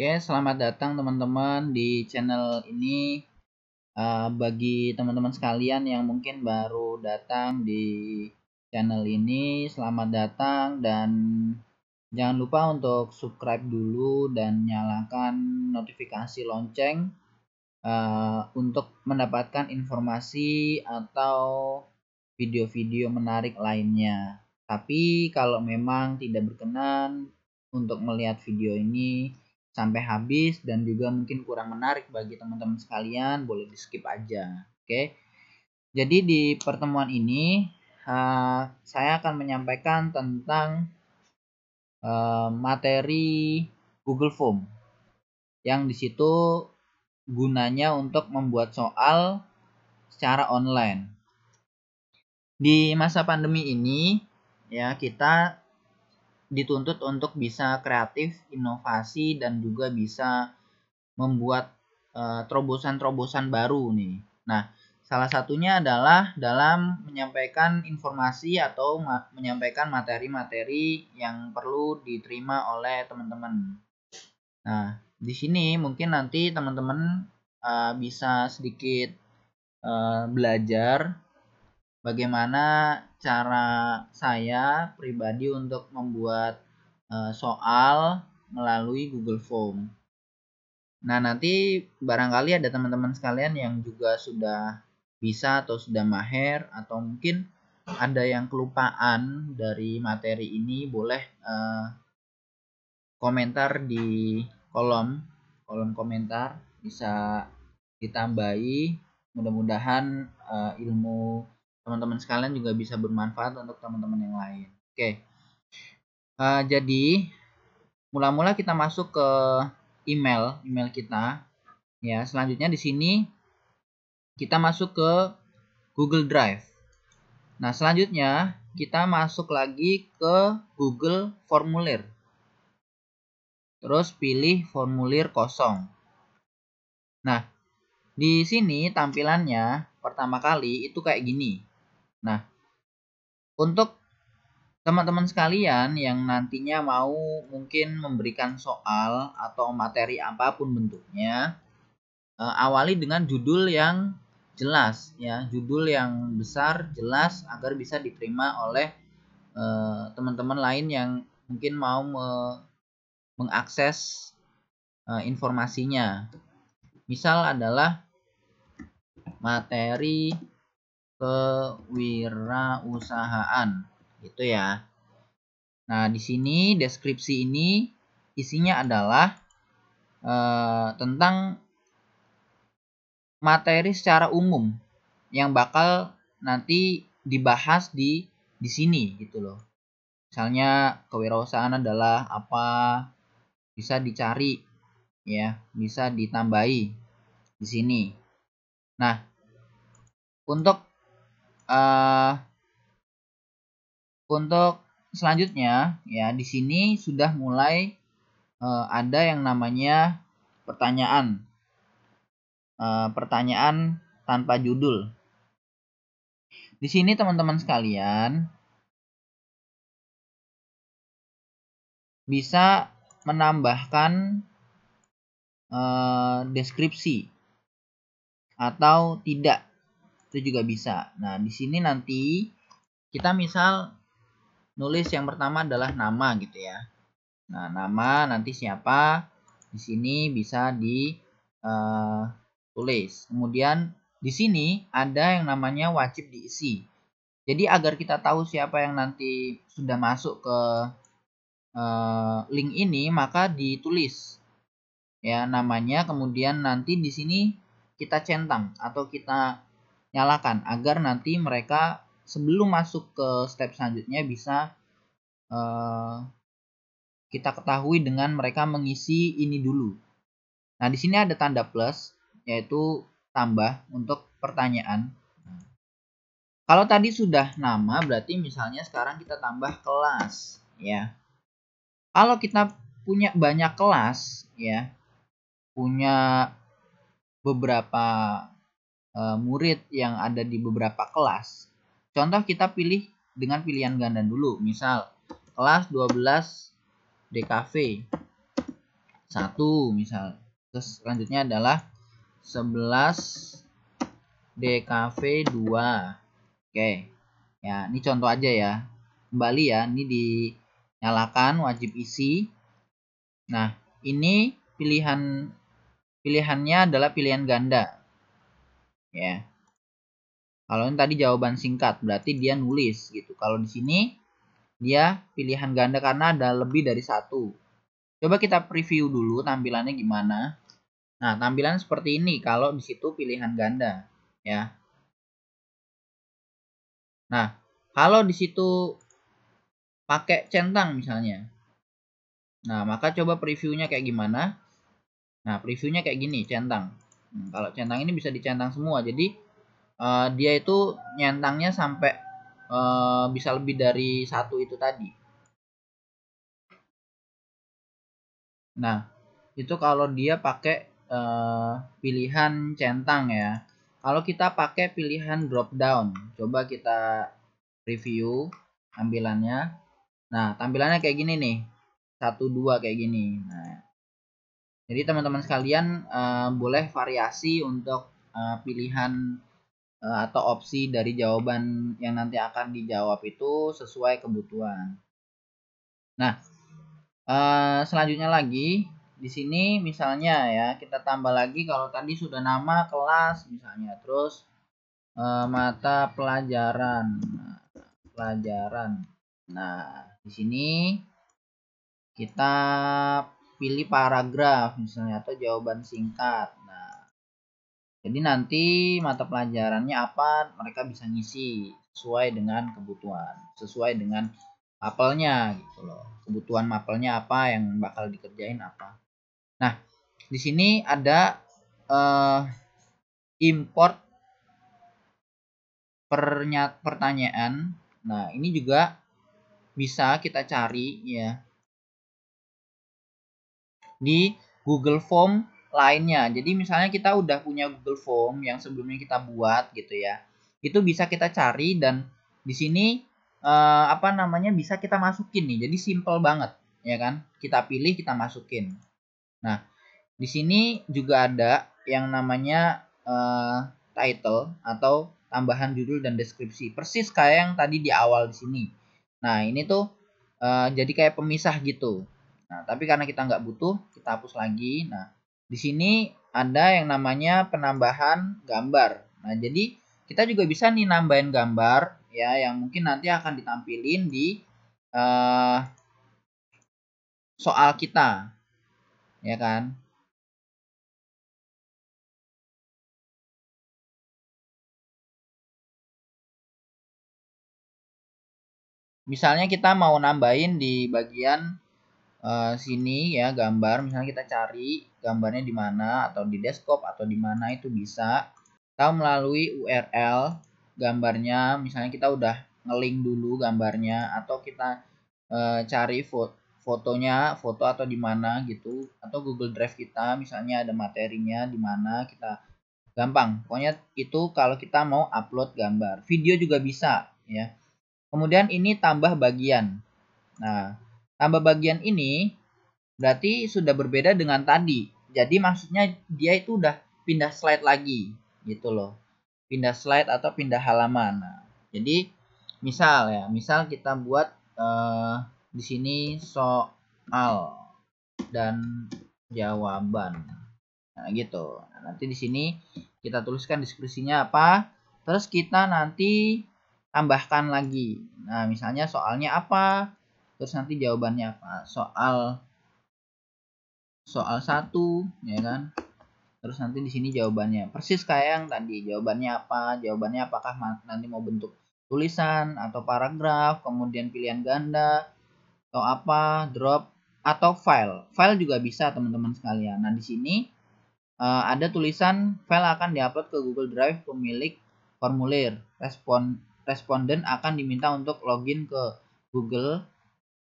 Oke, selamat datang teman-teman di channel ini. Bagi teman-teman sekalian yang mungkin baru datang di channel ini, selamat datang dan jangan lupa untuk subscribe dulu dan nyalakan notifikasi lonceng untuk mendapatkan informasi atau video-video menarik lainnya. Tapi kalau memang tidak berkenan untuk melihat video ini sampai habis dan juga mungkin kurang menarik bagi teman-teman sekalian, boleh di skip aja. Oke. Jadi di pertemuan ini saya akan menyampaikan tentang materi Google Form yang disitu gunanya untuk membuat soal secara online. Di masa pandemi ini ya kita dituntut untuk bisa kreatif, inovasi dan juga bisa membuat terobosan-terobosan baru nih. Nah, salah satunya adalah dalam menyampaikan informasi atau menyampaikan materi-materi yang perlu diterima oleh teman-teman. Nah, di sini mungkin nanti teman-teman bisa sedikit belajar bagaimana cara saya pribadi untuk membuat soal melalui Google Form. Nah, nanti barangkali ada teman-teman sekalian yang juga sudah bisa atau sudah mahir atau mungkin ada yang kelupaan dari materi ini, boleh komentar di kolom komentar, bisa ditambahi. Mudah-mudahan ilmu teman-teman sekalian juga bisa bermanfaat untuk teman-teman yang lain. Oke. Jadi mula-mula kita masuk ke email kita ya. Selanjutnya di sini kita masuk ke Google Drive. Nah, selanjutnya kita masuk lagi ke Google Formulir. Terus pilih formulir kosong. Nah, di sini tampilannya pertama kali itu kayak gini. Nah, untuk teman-teman sekalian yang nantinya mau mungkin memberikan soal atau materi apapun bentuknya, awali dengan judul yang jelas ya, judul yang besar, jelas agar bisa diterima oleh teman-teman lain yang mungkin mau mengakses informasinya. Misal adalah materi kewirausahaan gitu ya. Nah, di sini deskripsi ini isinya adalah tentang materi secara umum yang bakal nanti dibahas di sini gitu loh. Misalnya kewirausahaan adalah apa, bisa dicari ya, bisa ditambahi di sini. Nah, untuk selanjutnya ya, di sini sudah mulai ada yang namanya pertanyaan tanpa judul. Di sini teman-teman sekalian bisa menambahkan deskripsi atau tidak, itu juga bisa. Nah, di sini nanti kita misal nulis yang pertama adalah nama gitu ya. Nah, nama nanti siapa di sini bisa ditulis. Kemudian di sini ada yang namanya wajib diisi. Jadi agar kita tahu siapa yang nanti sudah masuk ke link ini, maka ditulis ya namanya, kemudian nanti di sini kita centang atau kita nyalakan agar nanti mereka sebelum masuk ke step selanjutnya bisa kita ketahui dengan mereka mengisi ini dulu. Nah, di sini ada tanda plus yaitu tambah untuk pertanyaan. Kalau tadi sudah nama, berarti misalnya sekarang kita tambah kelas ya. Kalau kita punya banyak kelas ya, punya beberapa murid yang ada di beberapa kelas. Contoh kita pilih dengan pilihan ganda dulu. Misal kelas 12 DKV. 1 misal. Terus selanjutnya adalah 11 DKV 2. Oke. Ya, ini contoh aja ya. Kembali ya, ini dinyalakan wajib isi. Nah, ini pilihannya adalah pilihan ganda. Ya. Kalau ini tadi jawaban singkat, berarti dia nulis gitu. Kalau di sini dia pilihan ganda karena ada lebih dari 1. Coba kita preview dulu tampilannya gimana. Nah, tampilan seperti ini kalau di situ pilihan ganda, ya. Nah, kalau di situ pakai centang misalnya. Nah, maka coba previewnya kayak gimana? Nah, previewnya kayak gini, centang. Kalau centang ini bisa dicentang semua. Jadi dia itu nyentangnya sampai bisa lebih dari 1 itu tadi. Nah, itu kalau dia pakai pilihan centang ya. Kalau kita pakai pilihan drop down, coba kita review tampilannya. Nah, tampilannya kayak gini nih. 1 2 kayak gini. Nah, jadi teman-teman sekalian boleh variasi untuk pilihan atau opsi dari jawaban yang nanti akan dijawab itu sesuai kebutuhan. Nah, selanjutnya lagi di sini misalnya ya kita tambah lagi kalau tadi sudah nama kelas misalnya, terus mata pelajaran. Nah, di sini kita pilih paragraf misalnya atau jawaban singkat. Nah, jadi nanti mata pelajarannya apa mereka bisa ngisi sesuai dengan kebutuhan, sesuai dengan mapelnya gitu loh. Kebutuhan mapelnya apa yang bakal dikerjain apa. Nah, di sini ada import pertanyaan. Nah, ini juga bisa kita cari ya di Google Form lainnya. Jadi misalnya kita udah punya Google Form yang sebelumnya kita buat gitu ya. Itu bisa kita cari dan di sini bisa kita masukin nih. Jadi simple banget ya kan. Kita pilih, kita masukin. Nah, di sini juga ada yang namanya title atau tambahan judul dan deskripsi. Persis kayak yang tadi di awal di sini. Nah, ini tuh jadi kayak pemisah gitu. Nah, tapi karena kita nggak butuh, kita hapus lagi. Nah, di sini ada yang namanya penambahan gambar. Nah, jadi kita juga bisa nih nambahin gambar ya yang mungkin nanti akan ditampilin di soal kita. Ya kan? Misalnya kita mau nambahin di bagian sini ya gambar, misalnya kita cari gambarnya di mana atau di desktop atau di mana itu bisa. Atau melalui URL gambarnya, misalnya kita udah ngelink dulu gambarnya atau kita cari fotonya, foto atau di mana gitu atau Google Drive kita misalnya ada materinya di mana kita gampang. Pokoknya itu kalau kita mau upload gambar. Video juga bisa ya. Kemudian ini tambah bagian. Nah, tambah bagian ini berarti sudah berbeda dengan tadi. Jadi maksudnya dia itu udah pindah slide lagi gitu loh. Pindah slide atau pindah halaman. Nah, jadi misal kita buat di sini soal dan jawaban. Nah, gitu. Nah, nanti di sini kita tuliskan deskripsinya apa. Terus kita nanti tambahkan lagi. Nah, misalnya soalnya apa? Terus nanti jawabannya apa? Soal 1 ya kan? Terus nanti di sini jawabannya. Persis kayak yang tadi. Jawabannya apa? Jawabannya apakah nanti mau bentuk tulisan atau paragraf, kemudian pilihan ganda atau apa, drop atau file. File juga bisa teman-teman sekalian. Nah, di sini ada tulisan file akan diupload ke Google Drive pemilik formulir. Responden akan diminta untuk login ke Google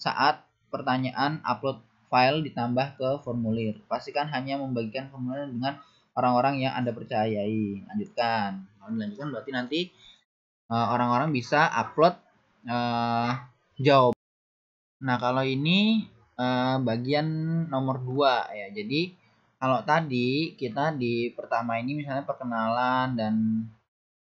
saat pertanyaan upload file ditambah ke formulir. Pastikan hanya membagikan formulir dengan orang-orang yang Anda percayai. Lanjutkan. Kalau dilanjutkan berarti nanti orang-orang bisa upload jawaban. Nah, kalau ini bagian nomor 2 ya. Jadi kalau tadi kita di pertama ini misalnya perkenalan dan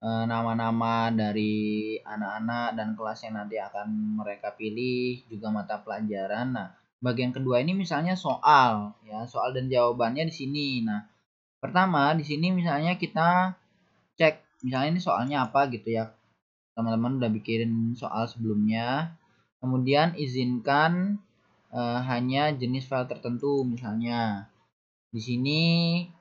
nama-nama dari anak-anak dan kelas yang nanti akan mereka pilih, juga mata pelajaran. Nah, bagian kedua ini misalnya soal ya, soal dan jawabannya di sini. Nah, pertama di sini misalnya kita cek misalnya ini soalnya apa gitu ya. Teman-teman udah bikin soal sebelumnya. Kemudian izinkan hanya jenis file tertentu misalnya. Di sini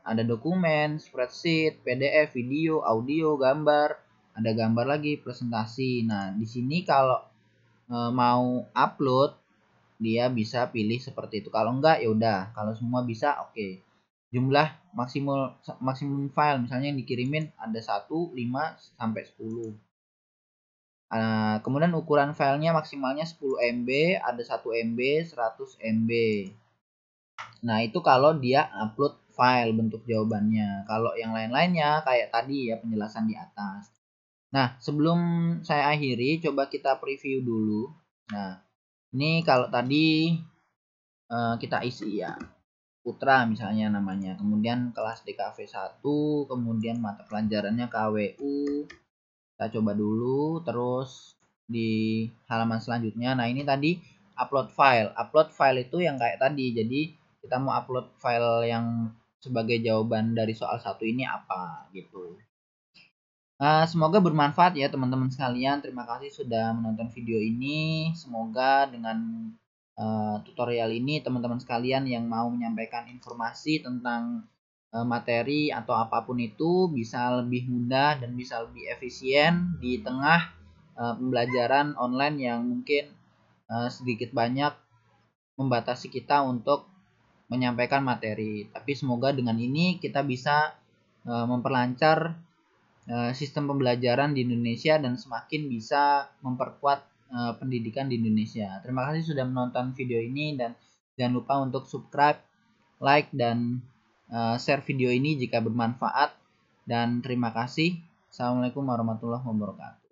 ada dokumen, spreadsheet, PDF, video, audio, gambar, ada gambar lagi, presentasi. Nah, di sini kalau mau upload dia bisa pilih seperti itu. Kalau enggak ya udah, kalau semua bisa oke. Jumlah maksimum file misalnya yang dikirimin ada 1, 5 sampai 10. Kemudian ukuran filenya maksimalnya 10 MB, ada 1 MB, 100 MB. Nah, itu kalau dia upload file bentuk jawabannya. Kalau yang lain-lainnya kayak tadi ya penjelasan di atas. Nah, sebelum saya akhiri, coba kita preview dulu. Nah, ini kalau tadi kita isi ya. Putra misalnya namanya. Kemudian kelas DKV 1, kemudian mata pelajarannya KWU. Kita coba dulu, terus di halaman selanjutnya. Nah, ini tadi upload file. Upload file itu yang kayak tadi. Jadi kita mau upload file yang sebagai jawaban dari soal 1 ini apa gitu. Semoga bermanfaat ya teman-teman sekalian. Terima kasih sudah menonton video ini. Semoga dengan tutorial ini teman-teman sekalian yang mau menyampaikan informasi tentang materi atau apapun itu bisa lebih mudah dan bisa lebih efisien di tengah pembelajaran online yang mungkin sedikit banyak membatasi kita untuk menyampaikan materi. Tapi semoga dengan ini kita bisa memperlancar sistem pembelajaran di Indonesia dan semakin bisa memperkuat pendidikan di Indonesia. Terima kasih sudah menonton video ini dan jangan lupa untuk subscribe, like, dan share video ini jika bermanfaat. Dan terima kasih. Assalamualaikum warahmatullahi wabarakatuh.